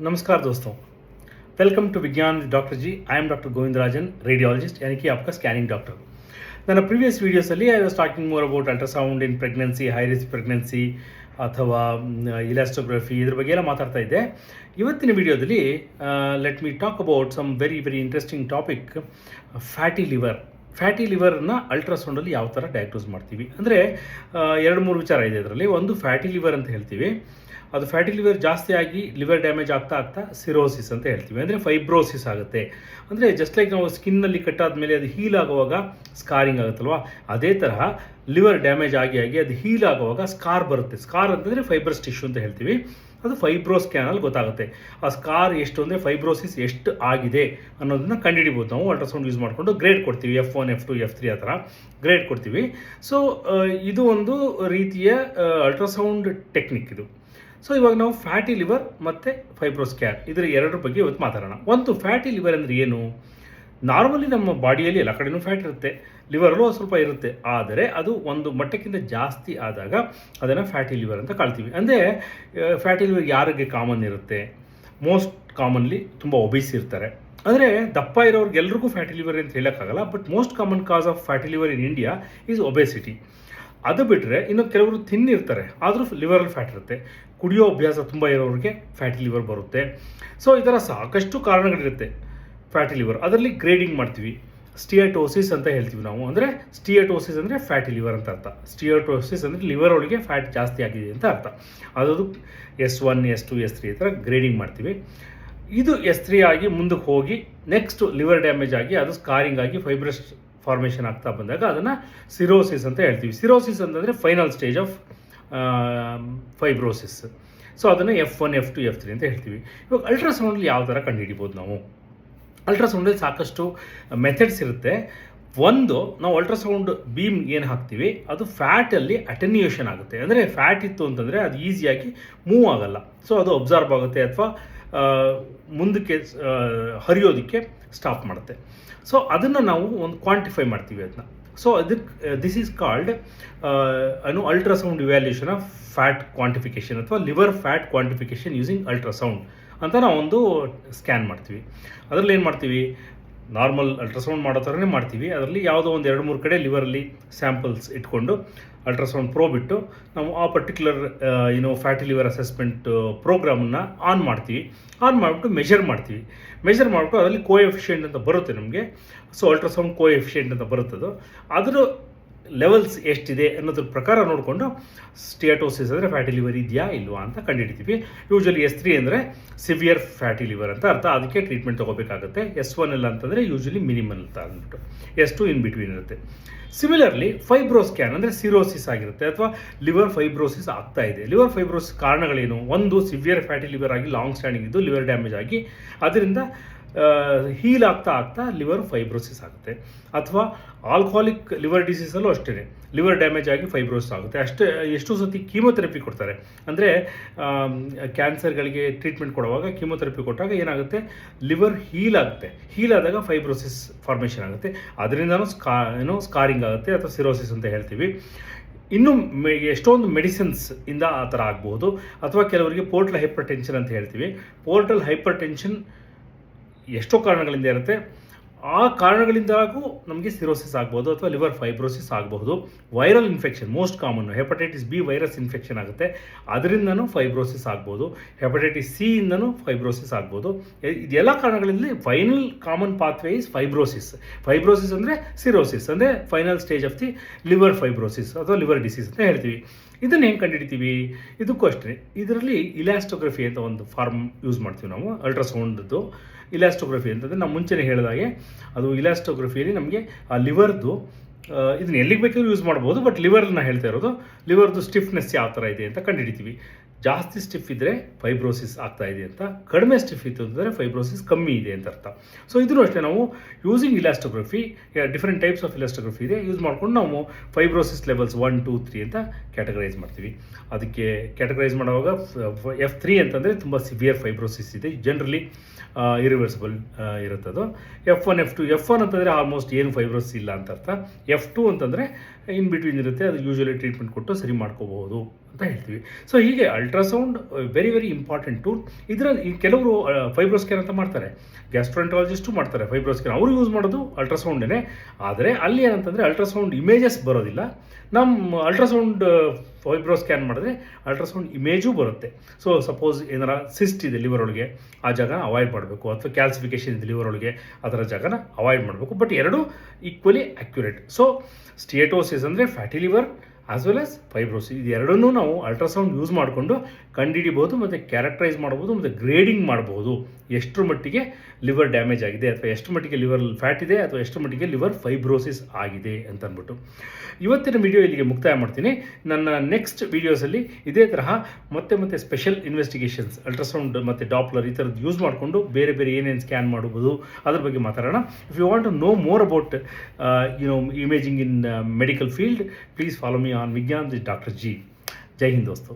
नमस्कार दोस्तों, welcome to Vigyan with doctor G. I am doctor Govindarajan, radiologist, यानी कि आपका स्कैनिंग डॉक्टर. ನನ್ನ ಪ್ರೀವಿಯಸ್ ವೀಡಿಯೋಸಲ್ಲಿ I was talking more about ultrasound in pregnancy, high risk pregnancy ಅಥವಾ ಇಲಾಸ್ಟೋಗ್ರಫಿ ಇದ್ರ ಬಗ್ಗೆ ಎಲ್ಲ ಮಾತಾಡ್ತಾ ಇದ್ದೆ. ಇವತ್ತಿನ ವಿಡಿಯೋದಲ್ಲಿ let me talk about some very interesting topic, fatty liver. Fatty ಲಿವರ್ನ ಅಲ್ಟ್ರಾಸೌಂಡಲ್ಲಿ ಯಾವ ಥರ ಡಯಾಗ್ನೋಸ್ ಮಾಡ್ತೀವಿ ಅಂದರೆ 2-3 ವಿಚಾರ ಇದೆ ಇದರಲ್ಲಿ. ಒಂದು ಫ್ಯಾಟಿ ಲಿವರ್ ಅಂತ ಹೇಳ್ತೀವಿ. ಅದು ಫ್ಯಾಟಿ ಲಿವರ್ ಜಾಸ್ತಿ ಆಗಿ ಲಿವರ್ ಡ್ಯಾಮೇಜ್ ಆಗ್ತಾ ಸಿರೋಸಿಸ್ ಅಂತ ಹೇಳ್ತೀವಿ. ಅಂದರೆ ಫೈಬ್ರೋಸಿಸ್ ಆಗುತ್ತೆ. ಅಂದರೆ ಜಸ್ಟ್ ಲೈಕ್ ನಾವು ಸ್ಕಿನ್ನಲ್ಲಿ ಕಟ್ಟಾದ ಮೇಲೆ ಅದು ಹೀಲ್ ಆಗುವಾಗ ಸ್ಕಾರಿಂಗ್ ಆಗುತ್ತಲ್ವ, ಅದೇ ತರಹ ಲಿವರ್ ಡ್ಯಾಮೇಜ್ ಆಗಿ ಅದು ಹೀಲ್ ಆಗುವಾಗ ಸ್ಕಾರ್ ಬರುತ್ತೆ. ಸ್ಕಾರ್ ಅಂತಂದರೆ ಫೈಬ್ರಸ್ ಟಿಶ್ಯೂ ಅಂತ ಹೇಳ್ತೀವಿ. ಅದು ಫೈಬ್ರೋ ಸ್ಕ್ಯಾನಲ್ಲಿ ಗೊತ್ತಾಗುತ್ತೆ. ಆ ಸ್ಕಾರ್ ಎಷ್ಟು ಅಂದರೆ ಫೈಬ್ರೋಸಿಸ್ ಎಷ್ಟು ಆಗಿದೆ ಅನ್ನೋದನ್ನ ಕಂಡುಹಿಡಿಬೋದು. ನಾವು ಅಲ್ಟ್ರಾಸೌಂಡ್ ಯೂಸ್ ಮಾಡಿಕೊಂಡು ಗ್ರೇಡ್ ಕೊಡ್ತೀವಿ, F1, F2, F3 ಆ ಥರ ಗ್ರೇಡ್ ಕೊಡ್ತೀವಿ. ಸೊ ಇದು ಒಂದು ರೀತಿಯ ಅಲ್ಟ್ರಾಸೌಂಡ್ ಟೆಕ್ನಿಕ್ ಇದು. ಸೊ ಇವಾಗ ನಾವು ಫ್ಯಾಟಿ ಲಿವರ್ ಮತ್ತು ಫೈಬ್ರೋಸ್ಕ್ಯಾನ್ ಇದರ ಎರಡರ ಬಗ್ಗೆ ಇವತ್ತು ಮಾತಾಡೋಣ. ಒಂದು ಫ್ಯಾಟಿ ಲಿವರ್ ಅಂದರೆ ಏನು? ನಾರ್ಮಲಿ ನಮ್ಮ ಬಾಡಿಯಲ್ಲಿ ಎಲ್ಲ ಕಡೆಯೂ ಫ್ಯಾಟ್ ಇರುತ್ತೆ, ಲಿವರಲ್ಲೂ ಸ್ವಲ್ಪ ಇರುತ್ತೆ. ಆದರೆ ಅದು ಒಂದು ಮಟ್ಟಕ್ಕಿಂತ ಜಾಸ್ತಿ ಆದಾಗ ಅದನ್ನು ಫ್ಯಾಟಿ ಲಿವರ್ ಅಂತ ಕಳ್ತೀವಿ. ಅಂದರೆ ಫ್ಯಾಟಿ ಲಿವರ್ ಯಾರಿಗೆ ಕಾಮನ್ ಇರುತ್ತೆ? ಮೋಸ್ಟ್ ಕಾಮನ್ಲಿ ತುಂಬ ಒಬೀಸ್ ಇರ್ತಾರೆ. ಅಂದರೆ ದಪ್ಪ ಇರೋರಿಗೆಲ್ರಿಗೂ ಫ್ಯಾಟಿ ಲಿವರ್ ಅಂತ ಹೇಳೋಕ್ಕಾಗಲ್ಲ. But most common cos of fatty liver in India is obesity. ಅದು ಬಿಟ್ಟರೆ ಇನ್ನು ಕೆಲವರು ತಿನ್ನಿರ್ತಾರೆ, ಆದರೂ ಲಿವರಲ್ಲಿ ಫ್ಯಾಟ್ ಇರುತ್ತೆ. ಕುಡಿಯೋ ಅಭ್ಯಾಸ ತುಂಬ ಇರೋರಿಗೆ ಫ್ಯಾಟಿ ಲಿವರ್ ಬರುತ್ತೆ. ಸೊ ಈ ಥರ ಸಾಕಷ್ಟು ಕಾರಣಗಳಿರುತ್ತೆ ಫ್ಯಾಟಿ ಲಿವರ್. ಅದರಲ್ಲಿ ಗ್ರೇಡಿಂಗ್ ಮಾಡ್ತೀವಿ. ಸ್ಟಿಯಾಟೋಸಿಸ್ ಅಂತ ಹೇಳ್ತೀವಿ ನಾವು. ಅಂದರೆ ಸ್ಟಿಯಾಟೋಸಿಸ್ ಅಂದರೆ ಫ್ಯಾಟಿ ಲಿವರ್ ಅಂತ ಅರ್ಥ. ಸ್ಟಿಯಾಟೋಸಿಸ್ ಅಂದರೆ ಲಿವರ್ ಒಳಗೆ ಫ್ಯಾಟ್ ಜಾಸ್ತಿ ಆಗಿದೆ ಅಂತ ಅರ್ಥ. ಅದು S1, S2, S3 ಈ ಥರ ಗ್ರೇಡಿಂಗ್ ಮಾಡ್ತೀವಿ. ಇದು S3 ಆಗಿ ಮುಂದಕ್ಕೆ ಹೋಗಿ ನೆಕ್ಸ್ಟ್ ಲಿವರ್ ಡ್ಯಾಮೇಜ್ ಆಗಿ ಅದು ಸ್ಕಾರಿಂಗ್ ಆಗಿ ಫೈಬ್ರಸ್ ಫಾರ್ಮೇಷನ್ ಆಗ್ತಾ ಬಂದಾಗ ಅದನ್ನು ಸಿರೋಸಿಸ್ ಅಂತ ಹೇಳ್ತೀವಿ. ಸಿರೋಸಿಸ್ ಅಂತಂದರೆ final stage of fibrosis. So ಅದನ್ನು F1, F2, F3 ಅಂತ ಹೇಳ್ತೀವಿ. ಇವಾಗ ಅಲ್ಟ್ರಾಸೌಂಡಲ್ಲಿ ಯಾವ ಥರ ಕಂಡುಹಿಡಿಬೋದು ನಾವು? ಅಲ್ಟ್ರಾಸೌಂಡಲ್ಲಿ ಸಾಕಷ್ಟು ಮೆಥಡ್ಸ್ ಇರುತ್ತೆ. ಒಂದು, ನಾವು ಅಲ್ಟ್ರಾಸೌಂಡ್ ಬೀಮ್ ಏನು ಹಾಕ್ತೀವಿ ಅದು ಫ್ಯಾಟಲ್ಲಿ ಅಟೆನ್ಯೂಯೇಷನ್ ಆಗುತ್ತೆ. ಅಂದರೆ ಫ್ಯಾಟ್ ಇತ್ತು ಅಂತಂದರೆ ಅದು ಈಸಿಯಾಗಿ ಮೂವ್ ಆಗಲ್ಲ. ಸೊ ಅದು ಅಬ್ಸಾರ್ಬ್ ಆಗುತ್ತೆ ಅಥವಾ ಮುಂದಕ್ಕೆ ಹರಿಯೋದಕ್ಕೆ ಸ್ಟಾಪ್ ಮಾಡುತ್ತೆ. ಸೊ ಅದನ್ನು ನಾವು ಒಂದು ಕ್ವಾಂಟಿಫೈ ಮಾಡ್ತೀವಿ ಅದನ್ನ. ಸೊ ಅದಕ್ಕೆ this is called ultrasound evaluation of fat quantification ಅಥವಾ liver fat quantification using ultrasound ಅಂತ ನಾವೊಂದು ಸ್ಕ್ಯಾನ್ ಮಾಡ್ತೀವಿ. ಅದರಲ್ಲಿ ಏನು ಮಾಡ್ತೀವಿ, ನಾರ್ಮಲ್ ಅಲ್ಟ್ರಾಸೌಂಡ್ ಮಾಡೋ ಥರನೇ ಮಾಡ್ತೀವಿ. ಅದರಲ್ಲಿ ಯಾವುದೋ ಒಂದು 2-3 ಕಡೆ ಲಿವರಲ್ಲಿ ಸ್ಯಾಂಪಲ್ಸ್ ಇಟ್ಕೊಂಡು ಅಲ್ಟ್ರಾಸೌಂಡ್ ಪ್ರೋಬ್ ಇಟ್ಟು ನಾವು ಆ ಪರ್ಟಿಕ್ಯುಲರ್ ಫ್ಯಾಟಿ ಲಿವರ್ ಅಸೆಸ್ಮೆಂಟ್ ಪ್ರೋಗ್ರಾಮನ್ನು ಆನ್ ಮಾಡ್ತೀವಿ. ಆನ್ ಮಾಡಿಬಿಟ್ಟು ಮೆಷರ್ ಮಾಡ್ತೀವಿ. ಮೆಷರ್ ಮಾಡಿಬಿಟ್ಟು ಅದರಲ್ಲಿ ಕೋಎಫಿಷಿಯೆಂಟ್ ಅಂತ ಬರುತ್ತೆ ನಮಗೆ. ಸೊ ಅಲ್ಟ್ರಾಸೌಂಡ್ ಕೋಎಫಿಷಿಯೆಂಟ್ ಅಂತ ಬರುತ್ತದು. ಅದರ ಲೆವೆಲ್ಸ್ ಎಷ್ಟಿದೆ ಅನ್ನೋದ್ರ ಪ್ರಕಾರ ನೋಡಿಕೊಂಡು ಸ್ಟಿಯಾಟೋಸಿಸ್ ಅಂದರೆ ಫ್ಯಾಟಿ ಲಿವರ್ ಇದೆಯಾ ಇಲ್ವಾ ಅಂತ ಕಂಡುಹಿಡಿತೀವಿ. ಯೂಶಲಿ S3 ಅಂದರೆ ಸಿವಿಯರ್ ಫ್ಯಾಟಿ ಲಿವರ್ ಅಂತ ಅರ್ಥ. ಅದಕ್ಕೆ ಟ್ರೀಟ್ಮೆಂಟ್ ತೊಗೋಬೇಕಾಗುತ್ತೆ. S1 ಎಲ್ಲ ಅಂತಂದರೆ ಯೂಶಲಿ ಮಿನಿಮಲ್ ಅಂತ ಅಂದ್ಬಿಟ್ಟು. S2 ಇನ್ ಬಿಟ್ವೀನ್ ಇರುತ್ತೆ. ಸಿಮಿಲರ್ಲಿ ಫೈಬ್ರೋಸ್ಕ್ಯಾನ್ ಅಂದರೆ ಸಿರೋಸಿಸ್ ಆಗಿರುತ್ತೆ ಅಥವಾ ಲಿವರ್ ಫೈಬ್ರೋಸಿಸ್ ಆಗ್ತಾ ಇದೆ. ಲಿವರ್ ಫೈಬ್ರೋಸಿಸ್ ಕಾರಣಗಳೇನು? ಒಂದು, ಸಿವಿಯರ್ ಫ್ಯಾಟಿ ಲಿವರ್ ಆಗಿ ಲಾಂಗ್ ಸ್ಟ್ಯಾಂಡಿಂಗ್ ಇದ್ದು ಲಿವರ್ ಡ್ಯಾಮೇಜ್ ಆಗಿ ಅದರಿಂದ ಹೀಲ್ ಆಗ್ತಾ ಲಿವರ್ ಫೈಬ್ರೋಸಿಸ್ ಆಗುತ್ತೆ. ಅಥವಾ ಆಲ್ಕೋಹಾಲಿಕ್ ಲಿವರ್ ಡಿಸೀಸಲ್ಲೂ ಅಷ್ಟೇ ಲಿವರ್ ಡ್ಯಾಮೇಜ್ ಆಗಿ ಫೈಬ್ರೋಸಿಸ್ ಆಗುತ್ತೆ. ಎಷ್ಟೋ ಸತಿ ಕೀಮೊಥೆರಪಿ ಕೊಡ್ತಾರೆ. ಅಂದರೆ ಕ್ಯಾನ್ಸರ್ಗಳಿಗೆ ಟ್ರೀಟ್ಮೆಂಟ್ ಕೊಡುವಾಗ ಕೀಮೊಥೆರಪಿ ಕೊಟ್ಟಾಗ ಏನಾಗುತ್ತೆ, ಲಿವರ್ ಹೀಲ್ ಆಗುತ್ತೆ. ಹೀಲ್ ಆದಾಗ ಫೈಬ್ರೋಸಿಸ್ ಫಾರ್ಮೇಷನ್ ಆಗುತ್ತೆ. ಅದರಿಂದನೂ ಸ್ಕಾರಿಂಗ್ ಆಗುತ್ತೆ ಅಥವಾ ಸಿರೋಸಿಸ್ ಅಂತ ಹೇಳ್ತೀವಿ. ಇನ್ನು ಎಷ್ಟೊಂದು ಮೆಡಿಸಿನ್ಸ್ ಇಂದ ಆ ಥರ ಆಗ್ಬೋದು. ಅಥವಾ ಕೆಲವರಿಗೆ ಪೋರ್ಟಲ್ ಹೈಪರ್ ಟೆನ್ಷನ್ ಅಂತ ಹೇಳ್ತೀವಿ. ಪೋರ್ಟಲ್ ಹೈಪರ್ ಟೆನ್ಷನ್ ಎಷ್ಟೋ ಕಾರಣಗಳಿಂದ ಇರುತ್ತೆ. ಆ ಕಾರಣಗಳಿಂದಾಗೂ ನಮಗೆ ಸಿರೋಸಿಸ್ ಆಗ್ಬೋದು ಅಥವಾ ಲಿವರ್ ಫೈಬ್ರೋಸಿಸ್ ಆಗಬಹುದು. Viral infection most common. Hepatitis B virus infection ಆಗುತ್ತೆ, ಅದರಿಂದನೂ ಫೈಬ್ರೋಸಿಸ್ ಆಗ್ಬೋದು. ಹೆಪಟೈಟಿಸ್ C ಇಂದನೂ ಫೈಬ್ರೋಸಿಸ್ ಆಗ್ಬೋದು. ಇದೆಲ್ಲ ಕಾರಣಗಳಿಂದ final common pathway is fibrosis. Fibrosis ಅಂದರೆ ಸಿರೋಸಿಸ್ ಅಂದರೆ final stage of the liver fibrosis ಅಥವಾ ಲಿವರ್ ಡಿಸೀಸ್ ಅಂತ ಹೇಳ್ತೀವಿ. ಇದನ್ನು ಹೆಂಗೆ ಕಂಡುಹಿಡಿತೀವಿ? ಇದಕ್ಕೂ ಅಷ್ಟೇ. ಇದರಲ್ಲಿ ಇಲಾಸ್ಟೋಗ್ರಫಿ ಅಂತ ಒಂದು ಫಾರ್ಮ್ ಯೂಸ್ ಮಾಡ್ತೀವಿ ನಾವು ಅಲ್ಟ್ರಾಸೌಂಡ್ದು. ಇಲಾಸ್ಟೋಗ್ರಫಿ ಅಂತಂದರೆ ನಾವು ಮುಂಚೆನೇ ಹೇಳಿದಾಗೆ ಅದು ಇಲಾಸ್ಟೋಗ್ರಫಿಯಲ್ಲಿ ನಮಗೆ ಆ ಲಿವರ್ದು ಇದನ್ನ ಎಲ್ಲಿಗೆ ಬೇಕಾದ್ರೂ ಯೂಸ್ ಮಾಡ್ಬೋದು. ಬಟ್ ಲಿವರ್ನ ಹೇಳ್ತಾ ಇರೋದು, ಲಿವರ್ದು ಸ್ಟಿಫ್ನೆಸ್ ಯಾವ ಥರ ಇದೆ ಅಂತ ಕಂಡುಹಿಡಿತೀವಿ. ಜಾಸ್ತಿ ಸ್ಟಿಫ್ ಇದ್ದರೆ ಫೈಬ್ರೋಸಿಸ್ ಆಗ್ತಾ ಇದೆ ಅಂತ, ಕಡಿಮೆ ಸ್ಟಿಫ್ ಇತ್ತು ಅಂತಂದರೆ ಫೈಬ್ರೋಸಿಸ್ ಕಮ್ಮಿ ಇದೆ ಅಂತ ಅರ್ಥ. ಸೊ ಇದನ್ನು ಅಷ್ಟೇ ನಾವು ಯೂಸಿಂಗ್ ಇಲಾಸ್ಟೋಗ್ರಫಿ, ಡಿಫ್ರೆಂಟ್ ಟೈಪ್ಸ್ ಆಫ್ ಇಲಾಸ್ಟೋಗ್ರಫಿ ಇದೆ, ಯೂಸ್ ಮಾಡ್ಕೊಂಡು ನಾವು ಫೈಬ್ರೋಸಿಸ್ ಲೆವೆಲ್ಸ್ 1, 2, 3 ಅಂತ ಕ್ಯಾಟಗರೈಸ್ ಮಾಡ್ತೀವಿ. ಅದಕ್ಕೆ ಕ್ಯಾಟಗರೈಸ್ ಮಾಡುವಾಗ F3 ಅಂತಂದರೆ ತುಂಬ ಸಿವಿಯರ್ ಫೈಬ್ರೋಸಿಸ್ ಇದೆ, ಜನರಲಿ ಇರಿವರ್ಸಿಬಲ್ ಇರುತ್ತದು. F1, F2. F1 ಅಂತಂದರೆ ಆಲ್ಮೋಸ್ಟ್ ಏನು ಫೈಬ್ರೋಸಿಸ್ ಇಲ್ಲ ಅಂತ ಅರ್ಥ. F2 ಅಂತಂದರೆ ಇನ್ ಬಿಟ್ವೀನ್ ಇರುತ್ತೆ, ಅದು ಯೂಶಲಿ ಟ್ರೀಟ್ಮೆಂಟ್ ಕೊಟ್ಟು ಸರಿ ಮಾಡ್ಕೋಬಹುದು ಅಂತ ಹೇಳ್ತೀವಿ. ಸೊ ಹೀಗೆ ultrasound very very important tool. ಇದರಲ್ಲಿ ಈ ಕೆಲವರು ಫೈಬ್ರೋಸ್ಕ್ಯಾನ್ ಅಂತ ಮಾಡ್ತಾರೆ, ಗ್ಯಾಸ್ಟ್ರೋಎಂಟ್ರಾಲಜಿಸ್ಟು ಮಾಡ್ತಾರೆ ಫೈಬ್ರೋಸ್ಕ್ಯಾನ್, ಅವರು ಯೂಸ್ ಮಾಡೋದು ಅಲ್ಟ್ರಾಸೌಂಡೇ. ಆದರೆ ಅಲ್ಲಿ ಏನಂತಂದರೆ ಅಲ್ಟ್ರಾಸೌಂಡ್ ಇಮೇಜಸ್ ಬರೋದಿಲ್ಲ. ನಮ್ಮ ಅಲ್ಟ್ರಾಸೌಂಡ್ ಫೈಬ್ರೋಸ್ಕ್ಯಾನ್ ಮಾಡಿದ್ರೆ ಅಲ್ಟ್ರಾಸೌಂಡ್ ಇಮೇಜೂ ಬರುತ್ತೆ. ಸೊ ಸಪೋಸ್ ಏನಾರ ಸಿಸ್ಟ್ ಇದೆ ಲಿವರ್ ಒಳಗೆ, ಆ ಜಾಗನ ಅವಾಯ್ಡ್ ಮಾಡಬೇಕು, ಅಥವಾ ಕ್ಯಾಲ್ಸಿಫಿಕೇಷನ್ ಇದೆ ಲಿವರ್ ಒಳಗೆ, ಅದರ ಜಾಗನ ಅವಾಯ್ಡ್ ಮಾಡಬೇಕು. ಬಟ್ ಎರಡೂ ಈಕ್ವಲಿ ಅಕ್ಯುರೇಟ್. ಸೊ ಸ್ಟಿಯಟೋಸಿಸ್ ಅಂದರೆ fatty liver as well as fibrosis, ಇದು ಎರಡನ್ನೂ ನಾವು ಅಲ್ಟ್ರಾಸೌಂಡ್ ಯೂಸ್ ಮಾಡಿಕೊಂಡು ಕಂಡುಹಿಡಿಬೋದು, ಮತ್ತು ಕ್ಯಾರೆಕ್ಟರೈಸ್ ಮಾಡ್ಬೋದು, ಮತ್ತು ಗ್ರೇಡಿಂಗ್ ಮಾಡ್ಬೋದು. ಎಷ್ಟರ ಮಟ್ಟಿಗೆ ಲಿವರ್ ಡ್ಯಾಮೇಜ್ ಆಗಿದೆ, ಅಥವಾ ಎಷ್ಟು ಮಟ್ಟಿಗೆ ಲಿವರ್ ಫ್ಯಾಟ್ ಇದೆ, ಅಥವಾ ಎಷ್ಟು ಮಟ್ಟಿಗೆ ಲಿವರ್ ಫೈಬ್ರೋಸಿಸ್ ಆಗಿದೆ ಅಂತ ಅಂದ್ಬಿಟ್ಟು ಇವತ್ತಿನ ವಿಡಿಯೋ ಇಲ್ಲಿಗೆ ಮುಕ್ತಾಯ ಮಾಡ್ತೀನಿ. ನನ್ನ ನೆಕ್ಸ್ಟ್ ವೀಡಿಯೋಸಲ್ಲಿ ಇದೇ ತರಹ ಮತ್ತೆ ಸ್ಪೆಷಲ್ ಇನ್ವೆಸ್ಟಿಗೇಷನ್ಸ್, ಅಲ್ಟ್ರಾಸೌಂಡ್ ಮತ್ತು ಡಾಪ್ಲರ್ ಈ ಥರದ್ದು ಯೂಸ್ ಮಾಡಿಕೊಂಡು ಬೇರೆ ಏನೇನು ಸ್ಕ್ಯಾನ್ ಮಾಡ್ಬೋದು ಅದ್ರ ಬಗ್ಗೆ ಮಾತಾಡೋಣ. If you want to know more about imaging in medical field, please follow me on Vigyan with doctor G. ಜೈ ಹಿಂದ್ ದೋಸ್ತು.